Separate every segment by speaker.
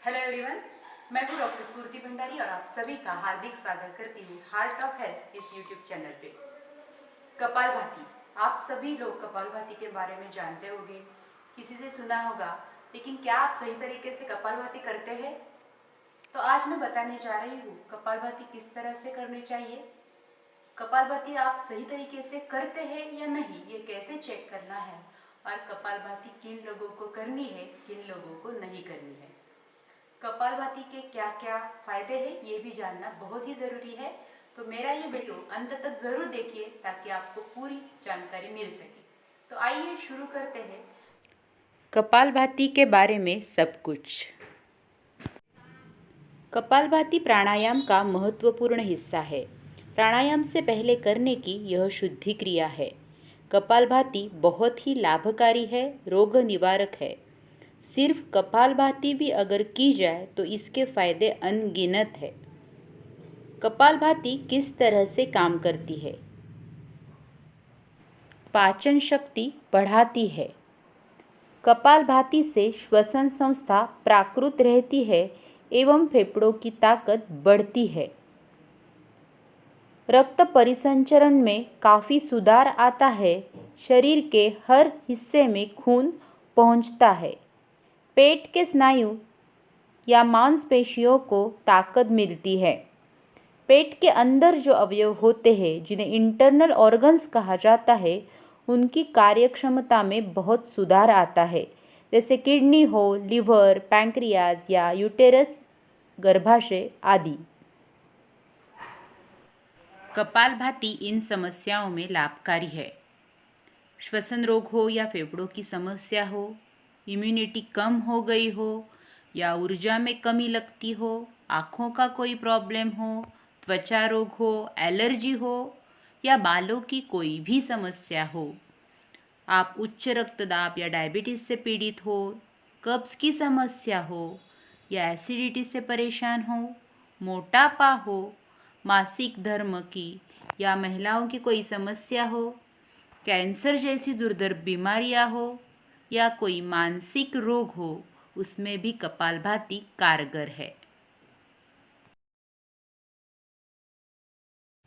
Speaker 1: Hello everyone, मैं हूँ doctor स्फूर्ति भंडारी और आप सभी का हार्दिक स्वागत करती हूँ हार्ट ऑफ हेल्थ इस यूट्यूब चैनल पे। कपालभाति, आप सभी लोग कपालभाति के बारे में जानते होंगे, किसी से सुना होगा, लेकिन क्या आप सही तरीके से कपालभाति करते हैं? तो आज मैं बताने जा रही हूँ कपालभाति किस तरह से करनी चाहिए, कपालभाति आप सही तरीके से करते हैं या नहीं, ये कैसे चेक करना है, और कपालभाति किन लोगों को करनी है, किन लोगों को नहीं करनी है। कपालभाति के क्या क्या फायदे हैं ये भी जानना बहुत ही ज़रूरी है। तो मेरा ये वीडियो अंत तक ज़रूर देखिए ताकि आपको पूरी जानकारी मिल सके। तो आइए शुरू करते हैं कपालभाति के बारे में सब कुछ। कपालभाति प्राणायाम का महत्वपूर्ण हिस्सा है। प्राणायाम से पहले करने की यह शुद्धि क्रिया है। कपालभाति बहुत ही लाभकारी है, रोग निवारक है। सिर्फ कपालभाति भी अगर की जाए तो इसके फायदे अनगिनत है। कपालभाति किस तरह से काम करती है? पाचन शक्ति बढ़ाती है। कपालभाति से श्वसन संस्था प्राकृत रहती है एवं फेफड़ों की ताकत बढ़ती है। रक्त परिसंचरण में काफ़ी सुधार आता है। शरीर के हर हिस्से में खून पहुंचता है। पेट के स्नायु या मांसपेशियों को ताकत मिलती है। पेट के अंदर जो अवयव होते हैं जिन्हें इंटरनल ऑर्गन्स कहा जाता है, उनकी कार्यक्षमता में बहुत सुधार आता है, जैसे किडनी हो, लिवर, पैंक्रियाज या यूटेरस, गर्भाशय आदि। कपालभाति इन समस्याओं में लाभकारी है। श्वसन रोग हो या फेफड़ों की समस्या हो, इम्यूनिटी कम हो गई हो या ऊर्जा में कमी लगती हो, आँखों का कोई प्रॉब्लम हो, त्वचा रोग हो, एलर्जी हो या बालों की कोई भी समस्या हो, आप उच्च रक्तदाब या डायबिटीज़ से पीड़ित हो, कब्ज़ की समस्या हो या एसिडिटी से परेशान हो, मोटापा हो, मासिक धर्म की या महिलाओं की कोई समस्या हो, कैंसर जैसी दुर्धर बीमारियां हो या कोई मानसिक रोग हो, उसमें भी कपालभाति कारगर है।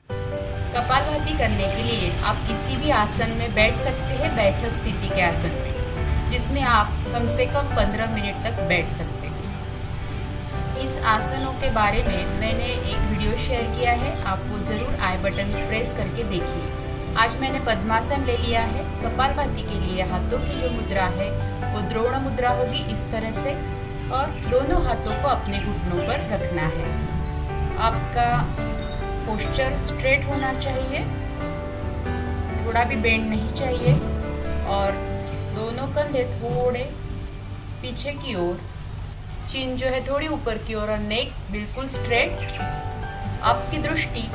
Speaker 1: कपालभाति करने के लिए आप किसी भी आसन में बैठ सकते हैं, बैठक स्थिति के आसन में, जिसमें आप कम से कम 15 मिनट तक बैठ सकते हैं। इस आसनों के बारे में मैंने एक वीडियो शेयर किया है, आप वो ज़रूर आई बटन प्रेस करके देखिए। आज मैंने पद्मासन ले लिया है। कपालभाति के लिए हाथों की जो मुद्रा है वो द्रोण मुद्रा होगी, इस तरह से, और दोनों हाथों को अपने घुटनों पर रखना है। आपका पोस्चर स्ट्रेट होना चाहिए, थोड़ा भी बेंड नहीं चाहिए, और दोनों कंधे थोड़े पीछे की ओर, चिन जो है थोड़ी ऊपर की ओर, और नेक बिल्कुल स्ट्रेट। आपकी दृष्टि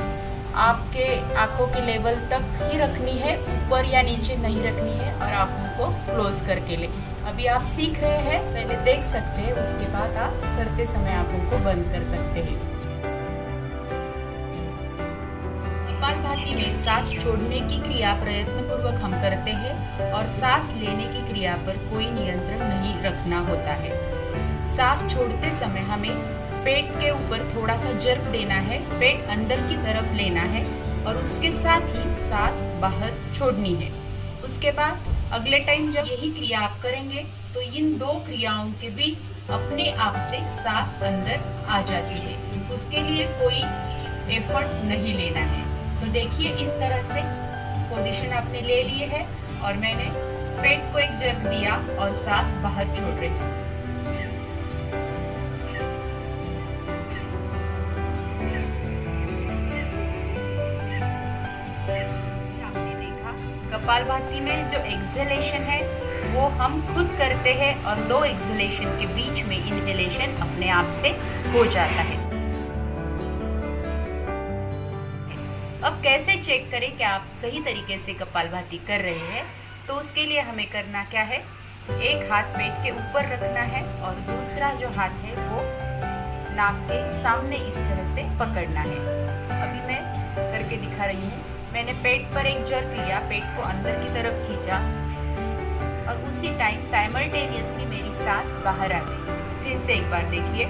Speaker 1: आपके आंखों के लेवल तक ही रखनी है, ऊपर या नीचे नहीं रखनी है, और आंखों को क्लोज करके ले। अभी आप सीख रहे हैं, पहले देख सकते हैं, उसके बाद आप करते समय आंखों को बंद कर सकते हैं। कपालभाति में सांस छोड़ने की क्रिया प्रयत्न पूर्वक हम करते हैं और सांस लेने की क्रिया पर कोई नियंत्रण नहीं रखना होता है। सांस छोड़ते समय हमें पेट के ऊपर थोड़ा सा जर्क देना है, पेट अंदर की तरफ लेना है, और उसके साथ ही सांस बाहर छोड़नी है। उसके बाद अगले टाइम जब यही क्रिया आप करेंगे तो इन दो क्रियाओं के बीच अपने आप से सांस अंदर आ जाती है। उसके लिए कोई एफर्ट नहीं लेना है। तो देखिए, इस तरह से पोजीशन आपने ले लिए है और मैंने पेट को एक जर्क दिया और सांस बाहर छोड़ रही हूँ। कपालभाति में जो एक्सहेलेशन है वो हम खुद करते हैं और दो एक्सहेलेशन के बीच में इनहेलेशन अपने आप से हो जाता है। अब कैसे चेक करें कि आप सही तरीके से कपालभाति कर रहे हैं? तो उसके लिए हमें करना क्या है, एक हाथ पेट के ऊपर रखना है और दूसरा जो हाथ है वो नाक के सामने इस तरह से पकड़ना है। अभी मैं करके दिखा रही हूँ। मैंने पेट पर एक जर्क लिया, पेट को अंदर की तरफ खींचा और उसी टाइम साइमल्टेनियसली मेरी सांस बाहर आ गई। फिर से एक बार देखिए।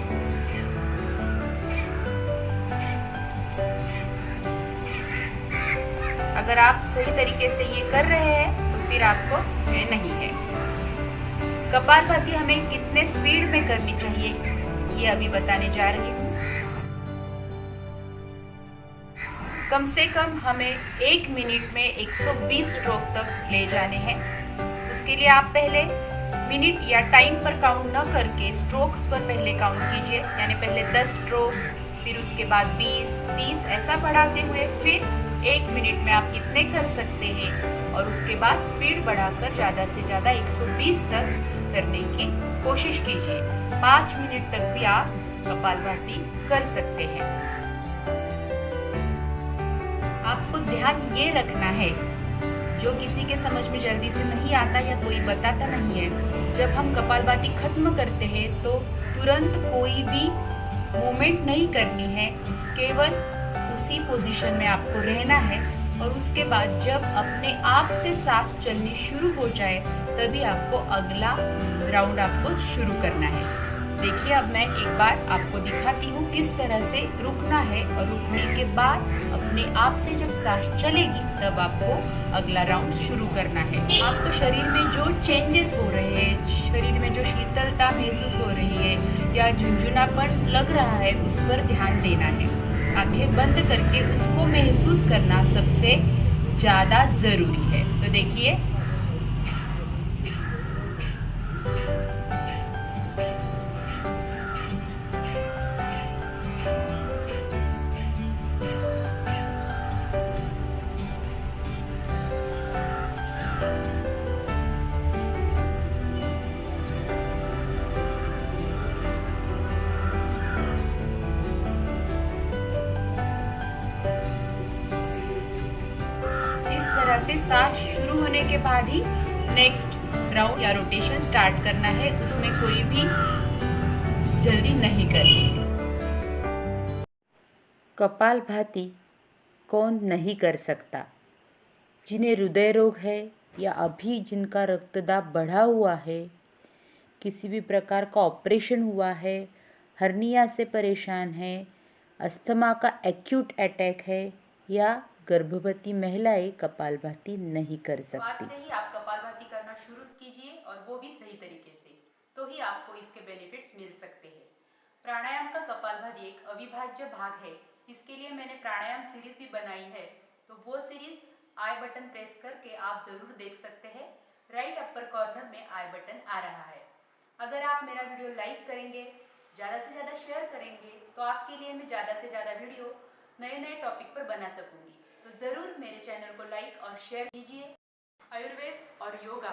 Speaker 1: अगर आप सही तरीके से ये कर रहे हैं तो फिर आपको भय नहीं है। कपालभाति हमें कितने स्पीड में करनी चाहिए ये अभी बताने जा रही हूँ। कम से कम हमें 1 मिनट में 120 स्ट्रोक तक ले जाने हैं। उसके लिए आप पहले मिनट या टाइम पर काउंट न करके स्ट्रोक्स पर पहले काउंट कीजिए, यानी पहले 10 स्ट्रोक, फिर उसके बाद 20, 30 ऐसा बढ़ाते हुए फिर 1 मिनट में आप कितने कर सकते हैं और उसके बाद स्पीड बढ़ाकर ज़्यादा से ज़्यादा 120 तक करने की कोशिश कीजिए। 5 मिनट तक भी आप कपालभाति कर सकते हैं। आपको ध्यान ये रखना है, जो किसी के समझ में जल्दी से नहीं आता या कोई बताता नहीं है, जब हम कपालभाति खत्म करते हैं तो तुरंत कोई भी मूवमेंट नहीं करनी है, केवल उसी पोजीशन में आपको रहना है और उसके बाद जब अपने आप से सांस चलनी शुरू हो जाए तभी आपको अगला राउंड आपको शुरू करना है। देखिए अब मैं एक बार आपको दिखाती हूँ किस तरह से रुकना है और रुकने के बाद अपने आप से जब सांस चलेगी तब आपको अगला राउंड शुरू करना है। आपको शरीर में जो चेंजेस हो रहे हैं, शरीर में जो शीतलता महसूस हो रही है या झुंझुनापन लग रहा है उस पर ध्यान देना है। आंखें बंद करके उसको महसूस करना सबसे ज़्यादा ज़रूरी है। तो देखिए से सांस शुरू होने के बाद ही नेक्स्ट राउंड या रोटेशन स्टार्ट करना है, उसमें कोई भी जल्दी नहीं करनी। कपालभाति कौन नहीं कर सकता? जिन्हें हृदय रोग है या अभी जिनका रक्तदाब बढ़ा हुआ है, किसी भी प्रकार का ऑपरेशन हुआ है, हर्निया से परेशान है, अस्थमा का एक्यूट अटैक है या गर्भवती महिलाएं कपालभाति नहीं कर सकती। आज से ही आप कपालभाति करना शुरू कीजिए और वो भी सही तरीके से, तो ही आपको इसके बेनिफिट्स मिल सकते हैं। प्राणायाम का कपालभाति एक अविभाज्य भाग है। इसके लिए मैंने प्राणायाम सीरीज भी बनाई है, तो वो सीरीज आई बटन प्रेस करके आप जरूर देख सकते हैं। राइट अपर कॉर्नर में आई बटन आ रहा है। अगर आप मेरा वीडियो लाइक करेंगे, ज़्यादा से ज़्यादा शेयर करेंगे, तो आपके लिए मैं ज़्यादा से ज़्यादा वीडियो नए नए टॉपिक पर बना सकूंगी। तो ज़रूर मेरे चैनल को लाइक और शेयर कीजिए। आयुर्वेद और योगा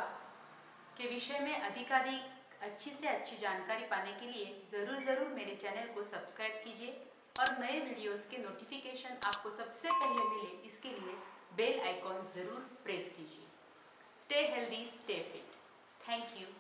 Speaker 1: के विषय में अधिकाधिक अच्छी से अच्छी जानकारी पाने के लिए ज़रूर मेरे चैनल को सब्सक्राइब कीजिए और नए वीडियोस के नोटिफिकेशन आपको सबसे पहले मिले, इसके लिए बेल आइकॉन ज़रूर प्रेस कीजिए। Stay healthy, stay fit. Thank you.